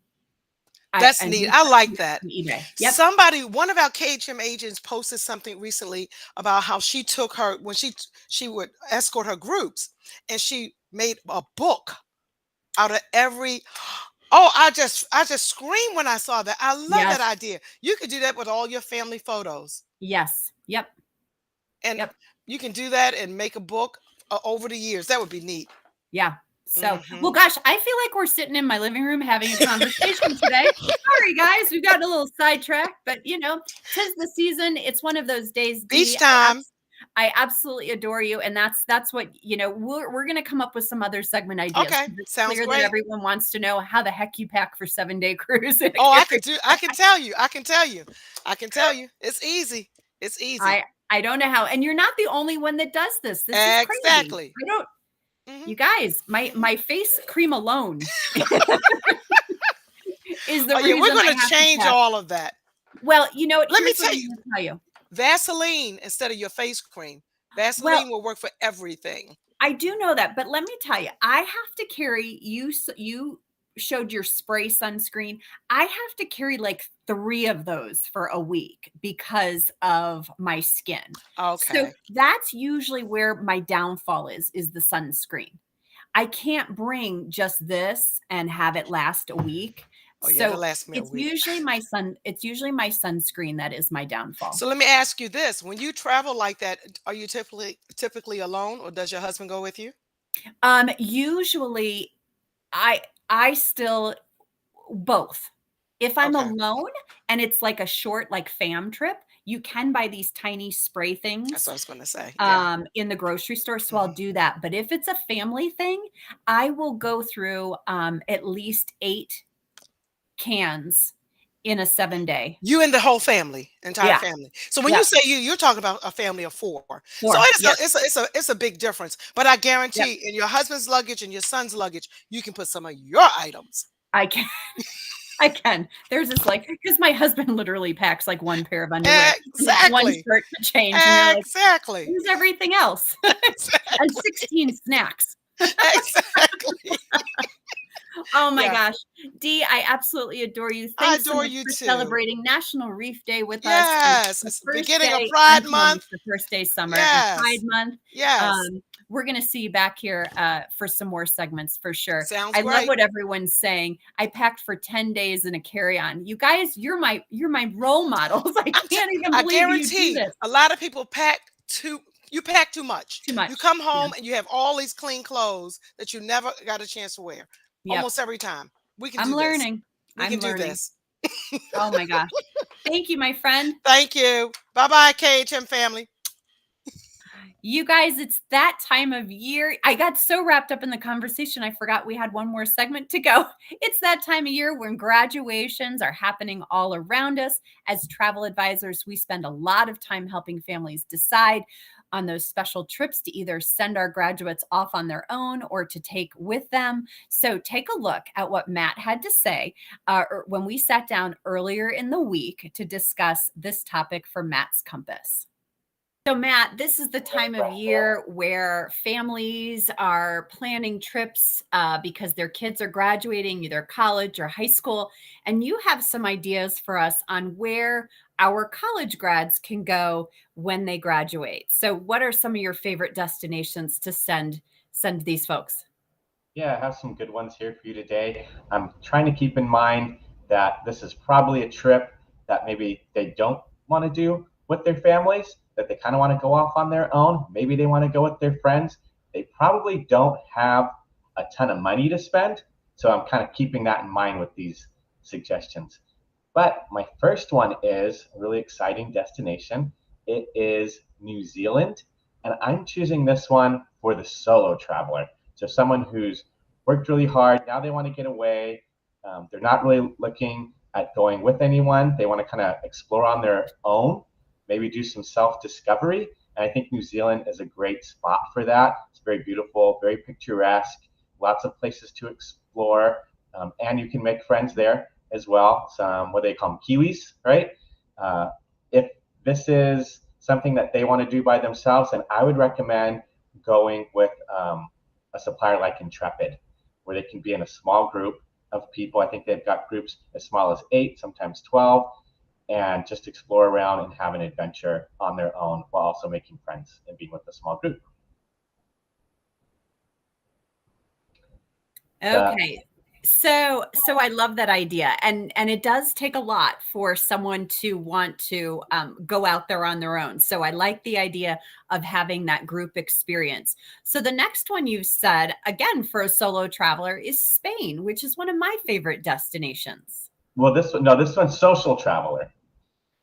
That's a neat. new I like tuxedo that. from eBay. Yep. One of our KHM agents posted something recently about how she took her when she would escort her groups and she made a book out of every. Oh, I just screamed when I saw that. I love that Yes. idea. You could do that with all your family photos. Yes. Yep. And Yep. you can do that and make a book over the years. That would be neat. Yeah. So, Mhm. well, gosh, I feel like we're sitting in my living room having a conversation today. Sorry, guys, we've got a little sidetracked, but 'tis the season. It's one of those days. Beach Dee, time. I absolutely adore you, and that's what we're going to come up with some other segment ideas. Okay, 'Cause it's sounds clear that great. everyone wants to know how the heck you pack for 7-day cruise. Oh, I can tell you. I can tell you. I can tell you. It's easy. It's easy. I don't know how, and you're not the only one that does this. This is crazy. Exactly. I don't. Mhm. You guys, my face cream alone is the Oh, yeah, reason we're I going to have change pack. all of that. Well, you know what? Let me Here's what tell I'm you, going to tell you. Vaseline instead of your face cream. Well, Vaseline will work for everything. I do know that, but let me tell you, I have to carry you showed your spray sunscreen. I have to carry like 3 of those for a week because of my skin. So Okay. that's usually where my downfall is the sunscreen. I can't bring just this and have it last a week. Oh, yeah, that So lasts me a it's week. usually my sunscreen that is my downfall. So let me ask you this. When you travel like that, are you typically alone or does your husband go with you? Usually I still both. If I'm Okay. alone and it's like a short like fam trip, you can buy these tiny spray That's things what I was going to say. Yeah. in the grocery store, so I'll Mhm. do that. But if it's a family thing, I will go through at least 8 cans in a 7-day. You and the whole family, entire Yeah. family. So when Yeah. you say you're talking about a family of 4. So 4. Yep. it's a big difference. But I Yep. guarantee in your husband's luggage and your son's luggage, you can put some of your items. I can. I can. There's this like because my husband literally packs like 1 pair of underwear, and like 1 Exactly. shirt to change, and you're like, Exactly. "Where's everything else?" And Exactly. 16 snacks. Exactly. Oh my Yeah. gosh. Dee, I absolutely adore you. I Thanks so adore much you for too. celebrating National Reef Day with us. And Yes, the it's the first beginning of day, Pride I'm telling you, Month. it's the first day summer and Pride Yes, Month. yes. We're going to see you back here for some more segments for sure. Sounds I love great. what everyone's saying. I packed for 10 days in a carry-on. You guys, you're my role models. I can't even I believe you do guarantee this. a lot of people you pack too much. Too much. You come Yeah. home and you have all these clean clothes that you never got a chance to wear. Yep. Almost every time. We can I'm do this. learning. We can do this. Oh my gosh. Thank you, my friend. Thank you. Bye-bye, KHM family. You guys, it's that time of year. I got so wrapped up in the conversation, I forgot we had one more segment to go. It's that time of year when graduations are happening all around us. As travel advisors, we spend a lot of time helping families decide on those special trips to either send our graduates off on their own or to take with them. So take a look at what Matt had to say when we sat down earlier in the week to discuss this topic for Matt's Compass. So Matt, this is the time of year where families are planning trips because their kids are graduating either college or high school. And you have some ideas for us on where our college grads can go when they graduate. So what are some of your favorite destinations to send these folks? Yeah, I have some good ones here for you today. I'm trying to keep in mind that this is probably a trip that maybe they don't want to do with their families, that they kind of want to go off on their own. Maybe they want to go with their friends. They probably don't have a ton of money to spend. So I'm kind of keeping that in mind with these suggestions. But my first one is a really exciting destination. It is New Zealand. And I'm choosing this one for the solo traveler. So someone who's worked really hard, now they want to get away. They're not really looking at going with anyone. They want to kind of explore on their own, maybe do some self-discovery. And I think New Zealand is a great spot for that. It's very beautiful, very picturesque, lots of places to explore. And you can make friends there as well. Some, what they call them, Kiwis, right? If this is something that they want to do by themselves, then I would recommend going with a supplier like Intrepid, where they can be in a small group of people. I think they've got groups as small as 8, sometimes 12, and just explore around and have an adventure on their own while also making friends and being with a small group. Okay. So I love that idea. And it does take a lot for someone to want to go out there on their own. So I like the idea of having that group experience. So the next one you said, again, for a solo traveler is Spain, which is one of my favorite destinations. Well, this one's social traveler.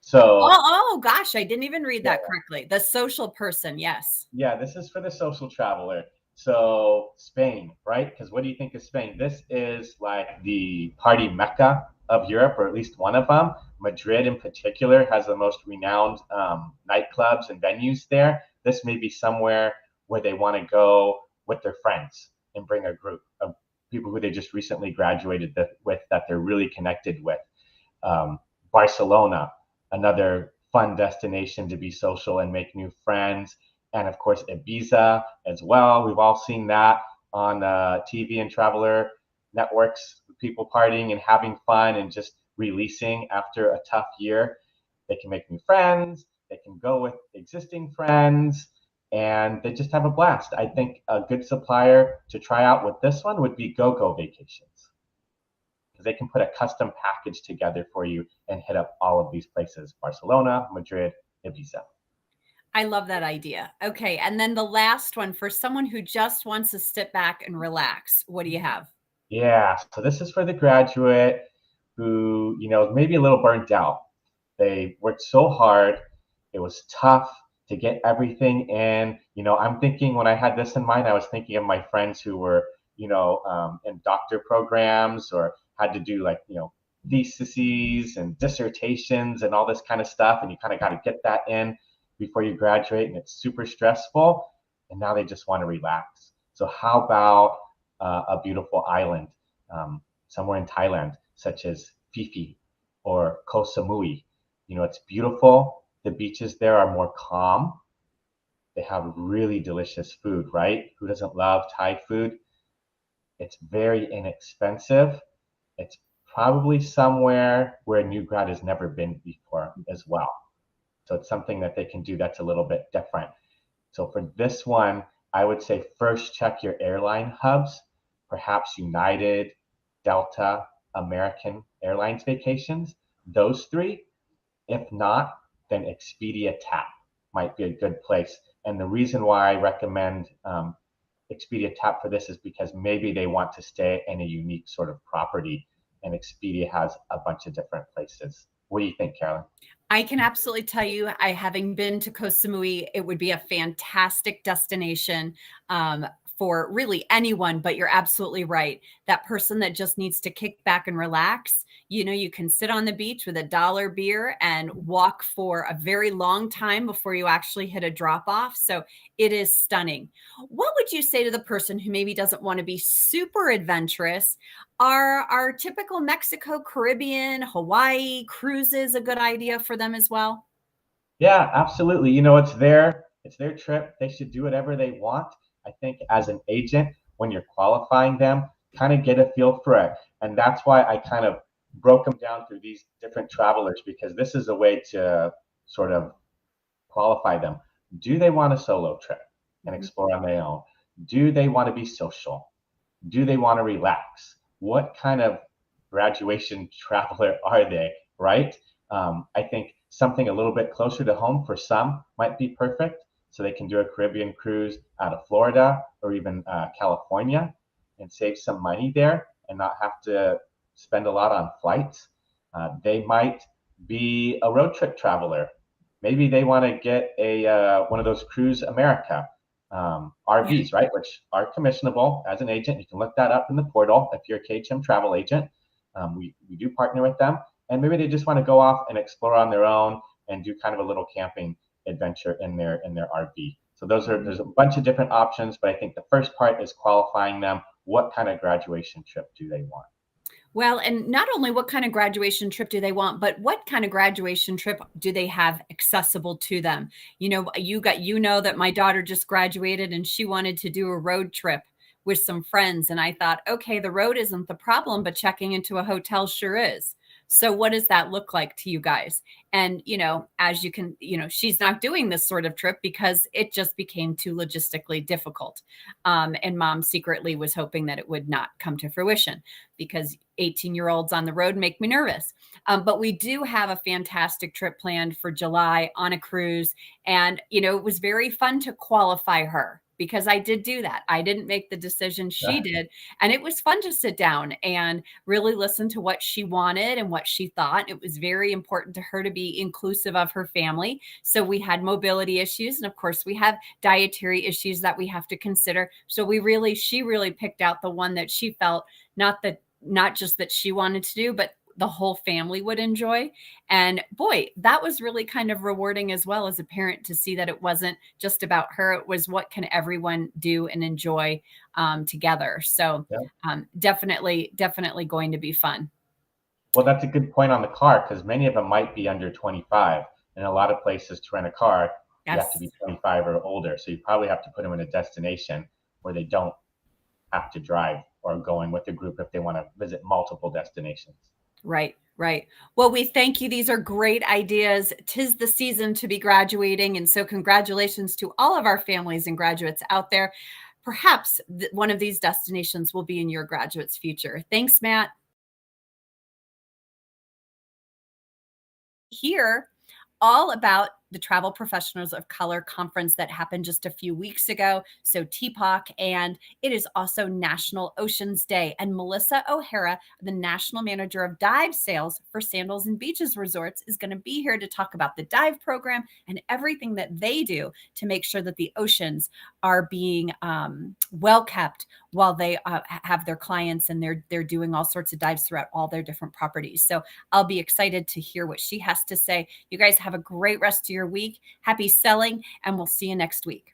So oh gosh, I didn't even read that correctly. The social person, yes. Yeah, this is for the social traveler. So Spain, right? Because what do you think of Spain? This is like the party mecca of Europe, or at least one of them. Madrid in particular has the most renowned nightclubs and venues there. This may be somewhere where they want to go with their friends and bring a group of people who they just recently graduated with that they're really connected with. Barcelona, another fun destination to be social and make new friends. And of course, Ibiza as well. We've all seen that on TV and traveler networks, people partying and having fun and just releasing after a tough year. They can make new friends, they can go with existing friends, and they just have a blast. I think a good supplier to try out with this one would be GoGo Vacations, because they can put a custom package together for you and hit up all of these places: Barcelona, Madrid, Ibiza. I love that idea. Okay. And then the last one for someone who just wants to sit back and relax. What do you have? Yeah, so this is for the graduate who, maybe a little burnt out. They worked so hard. It was tough to get everything in. I'm thinking, when I had this in mind, I was thinking of my friends who were, in doctor programs or had to do theses and dissertations and all this kind of stuff. And you kind of got to get that in before you graduate, and it's super stressful. And now they just want to relax. So how about a beautiful island somewhere in Thailand, such as Phi or Koh Samui? It's beautiful. The beaches there are more calm. They have really delicious food, right? Who doesn't love Thai food? It's very inexpensive. It's probably somewhere where a new grad has never been before as well. So it's something that they can do that's a little bit different. So for this one, I would say first check your airline hubs, perhaps United, Delta, American Airlines vacations, those three. If not, then Expedia TAP might be a good place. And the reason why I recommend Expedia TAP for this is because maybe they want to stay in a unique sort of property, and Expedia has a bunch of different places. What do you think, Carolyn? I can absolutely tell you, having been to Koh Samui, it would be a fantastic destination for really anyone, but you're absolutely right. That person that just needs to kick back and relax. You can sit on the beach with $1 beer and walk for a very long time before you actually hit a drop off. So it is stunning. What would you say to the person who maybe doesn't want to be super adventurous? Are our typical Mexico, Caribbean, Hawaii cruises a good idea for them as well? Yeah, absolutely. It's their trip. They should do whatever they want. I think as an agent, when you're qualifying them, kind of get a feel for it. And that's why I kind of broke them down through these different travelers, because this is a way to sort of qualify them. Do they want a solo trip and explore on their own? Do they want to be social? Do they want to relax? What kind of graduation traveler are they, right? I think something a little bit closer to home for some might be perfect. So they can do a Caribbean cruise out of Florida or even California and save some money there and not have to spend a lot on flights. They might be a road trip traveler. Maybe they want to get a one of those Cruise America RVs, right, which are commissionable as an agent. You can look that up in the portal if you're a KHM travel agent. We do partner with them, and maybe they just want to go off and explore on their own and do kind of a little camping adventure in their RV. So there's a bunch of different options, but I think the first part is qualifying them. What kind of graduation trip do they want? Well, and not only what kind of graduation trip do they want, but what kind of graduation trip do they have accessible to them? You know that my daughter just graduated and she wanted to do a road trip with some friends. And I thought, okay, the road isn't the problem, but checking into a hotel sure is. So what does that look like to you guys? And, as you can, she's not doing this sort of trip because it just became too logistically difficult. And mom secretly was hoping that it would not come to fruition because 18-year-olds on the road make me nervous. But we do have a fantastic trip planned for July on a cruise. And, it was very fun to qualify her because I did do that. I didn't make the decision, she did. And it was fun to sit down and really listen to what she wanted and what she thought. It was very important to her to be inclusive of her family. So we had mobility issues. And of course, we have dietary issues that we have to consider. So she really picked out the one that she felt not just that she wanted to do, but the whole family would enjoy. And boy, that was really kind of rewarding as well as a parent to see that it wasn't just about her. It was what can everyone do and enjoy together. So definitely going to be fun. Well, that's a good point on the car, because many of them might be under 25. And a lot of places to rent a car, you have to be 25 or older. So you probably have to put them in a destination where they don't have to drive or going with a group if they want to visit multiple destinations. Right. Well, we thank you. These are great ideas. 'Tis the season to be graduating. And so congratulations to all of our families and graduates out there. Perhaps one of these destinations will be in your graduate's future. Thanks, Matt. Here, all about the Travel Professionals of Color conference that happened just a few weeks ago. So TPOC, and it is also National Oceans Day. And Melissa O'Hara, the National Manager of Dive Sales for Sandals and Beaches Resorts, is going to be here to talk about the dive program and everything that they do to make sure that the oceans are being well kept while they have their clients and they're doing all sorts of dives throughout all their different properties. So I'll be excited to hear what she has to say. You guys have a great rest of your week. Happy selling, and we'll see you next week.